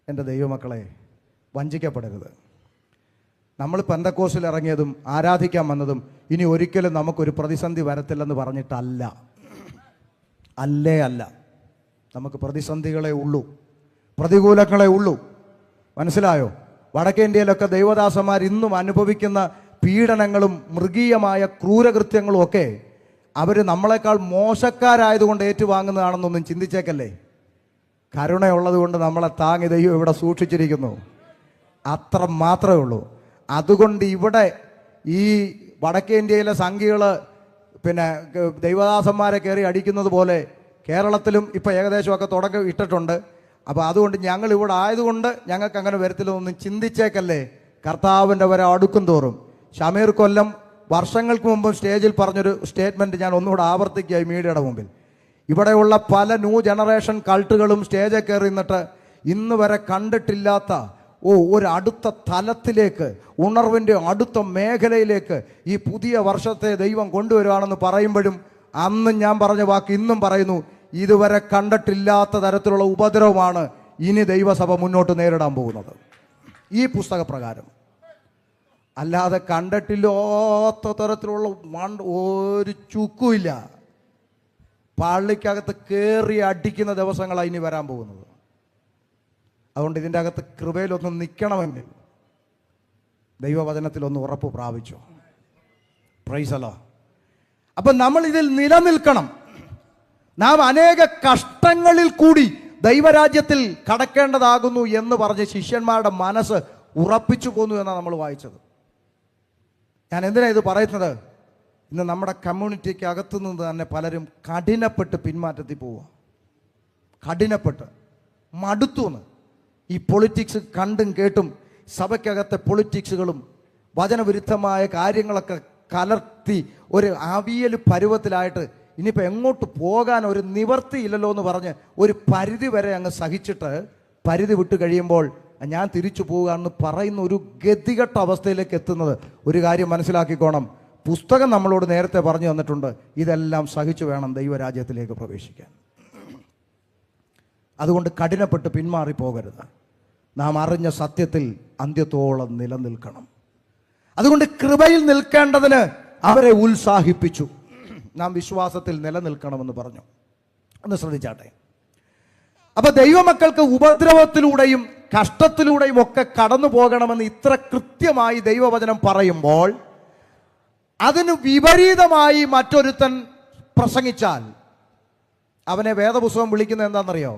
എൻ്റെ ദൈവമക്കളെ, വഞ്ചിക്കപ്പെടരുത്. നമ്മൾ പെന്തക്കോസ്റ്റിൽ ഇറങ്ങിയതും ആരാധിക്കാൻ വന്നതും ഇനി ഒരിക്കലും നമുക്കൊരു പ്രതിസന്ധി വരത്തില്ലെന്ന് പറഞ്ഞിട്ടല്ല. അല്ല, നമുക്ക് പ്രതിസന്ധികളെ ഉള്ളൂ, പ്രതികൂലങ്ങളെ ഉള്ളൂ. മനസ്സിലായോ? വടക്കേ ഇന്ത്യയിലൊക്കെ ദൈവദാസന്മാർ ഇന്നും അനുഭവിക്കുന്ന പീഡനങ്ങളും മൃഗീയമായ ക്രൂരകൃത്യങ്ങളും ഒക്കെ അവർ നമ്മളെക്കാൾ മോശക്കാരായതുകൊണ്ട് ഏറ്റുവാങ്ങുന്നതാണെന്നൊന്നും ചിന്തിച്ചേക്കല്ലേ. കരുണയുള്ളത് കൊണ്ട് നമ്മളെ താങ്ങി ദൈവം ഇവിടെ സൂക്ഷിച്ചിരിക്കുന്നു. അത്ര മാത്രമേ ഉള്ളൂ. അതുകൊണ്ട് ഇവിടെ ഈ വടക്കേ ഇന്ത്യയിലെ സംഘികൾ ദൈവദാസന്മാരെ കയറി അടിക്കുന്നത് പോലെ കേരളത്തിലും ഇപ്പം ഏകദേശമൊക്കെ തുടക്കം ഇട്ടിട്ടുണ്ട്. അപ്പോൾ അതുകൊണ്ട് ഞങ്ങൾ ഇവിടെ ആയതുകൊണ്ട് ഞങ്ങൾക്ക് അങ്ങനെ വരത്തില്ലെന്നൊന്നും ചിന്തിച്ചേക്കല്ലേ. കർത്താവിൻ്റെ വരെ അടുക്കും തോറും ഷമീർ കൊല്ലം വർഷങ്ങൾക്ക് മുമ്പ് സ്റ്റേജിൽ പറഞ്ഞൊരു സ്റ്റേറ്റ്മെൻറ്റ് ഞാൻ ഒന്നുകൂടെ ആവർത്തിക്കുക ഈ മീഡിയയുടെ മുമ്പിൽ. ഇവിടെയുള്ള പല ന്യൂ ജനറേഷൻ കൾട്ടുകളും സ്റ്റേജിൽ കയറി നിന്നിട്ട് ഇന്ന് വരെ കണ്ടിട്ടില്ലാത്ത ഒരു അടുത്ത തലത്തിലേക്ക്, ഉണർവിൻ്റെ അടുത്ത മേഖലയിലേക്ക് ഈ പുതിയ വർഷത്തെ ദൈവം കൊണ്ടുവരുവാണെന്ന് പറയുമ്പോഴും അന്ന് ഞാൻ പറഞ്ഞ വാക്ക് ഇന്നും പറയുന്നു, ഇതുവരെ കണ്ടിട്ടില്ലാത്ത തരത്തിലുള്ള ഉപദ്രവമാണ് ഇനി ദൈവസഭ മുന്നോട്ട് നേരിടാൻ പോകുന്നത് ഈ പുസ്തകപ്രകാരം. അല്ലാതെ കണ്ടിട്ടില്ലാത്ത തരത്തിലുള്ള ഒരു ചുക്കുമില്ല. പള്ളിക്കകത്ത് കയറി അടിക്കുന്ന ദിവസങ്ങളാണ് ഇനി വരാൻ പോകുന്നത്. അതുകൊണ്ട് ഇതിൻ്റെ അകത്ത് കൃപയിലൊന്ന് നിൽക്കണമെങ്കിൽ ദൈവവചനത്തിലൊന്ന് ഉറപ്പ് പ്രാപിച്ചോ. Praise the Lord. അപ്പം നമ്മൾ ഇതിൽ നിലനിൽക്കണം. നാം അനേക കഷ്ടങ്ങളിൽ കൂടി ദൈവരാജ്യത്തിൽ കടക്കേണ്ടതാകുന്നു എന്ന് പറഞ്ഞ് ശിഷ്യന്മാരുടെ മനസ്സ് ഉറപ്പിച്ചു പോന്നു എന്നാണ് നമ്മൾ വായിച്ചത്. ഞാൻ എന്തിനാണ് ഇത് പറയുന്നത്? ഇന്ന് നമ്മുടെ കമ്മ്യൂണിറ്റിക്ക് അകത്തു നിന്ന് തന്നെ പലരും കഠിനപ്പെട്ട് പിന്മാറ്റത്തിൽ പോവുക. കഠിനപ്പെട്ട് മടുത്തുന്ന് ഈ പൊളിറ്റിക്സ് കണ്ടും കേട്ടും സഭയ്ക്കകത്തെ പൊളിറ്റിക്സുകളും വചനവിരുദ്ധമായ കാര്യങ്ങളൊക്കെ കലർത്തി ഒരു അവിയൽ പരുവത്തിലായിട്ട് ഇനിയിപ്പോൾ എങ്ങോട്ട് പോകാൻ ഒരു നിവർത്തിയില്ലല്ലോ എന്ന് പറഞ്ഞ് ഒരു പരിധി വരെ അങ്ങ് സഹിച്ചിട്ട് പരിധി വിട്ട് കഴിയുമ്പോൾ ഞാൻ തിരിച്ചു പോവുക എന്ന് പറയുന്ന ഒരു ഗതികെട്ട അവസ്ഥയിലേക്ക് എത്തുന്നത് ഒരു കാര്യം മനസ്സിലാക്കിക്കോണം. പുസ്തകം നമ്മളോട് നേരത്തെ പറഞ്ഞു തന്നിട്ടുണ്ട്, ഇതെല്ലാം സഹിച്ചു വേണം ദൈവരാജ്യത്തിലേക്ക് പ്രവേശിക്കാൻ. അതുകൊണ്ട് കഠിനപ്പെട്ട് പിന്മാറിപ്പോകരുത്. നാം അറിഞ്ഞ സത്യത്തിൽ അന്ത്യത്തോളം നിലനിൽക്കണം. അതുകൊണ്ട് കൃപയിൽ നിൽക്കേണ്ടതിന് അവരെ ഉത്സാഹിപ്പിച്ചു. നാം വിശ്വാസത്തിൽ നിലനിൽക്കണമെന്ന് പറഞ്ഞു. ഒന്ന് ശ്രദ്ധിച്ചാട്ടെ. അപ്പൊ ദൈവമക്കൾക്ക് ഉപദ്രവത്തിലൂടെയും കഷ്ടത്തിലൂടെയും ഒക്കെ കടന്നു പോകണമെന്ന് ഇത്ര കൃത്യമായി ദൈവവചനം പറയുമ്പോൾ അതിന് വിപരീതമായി മറ്റൊരുത്തൻ പ്രസംഗിച്ചാൽ അവനെ വേദപുസ്തകം വിളിക്കുന്നത് എന്താണെന്നറിയോ?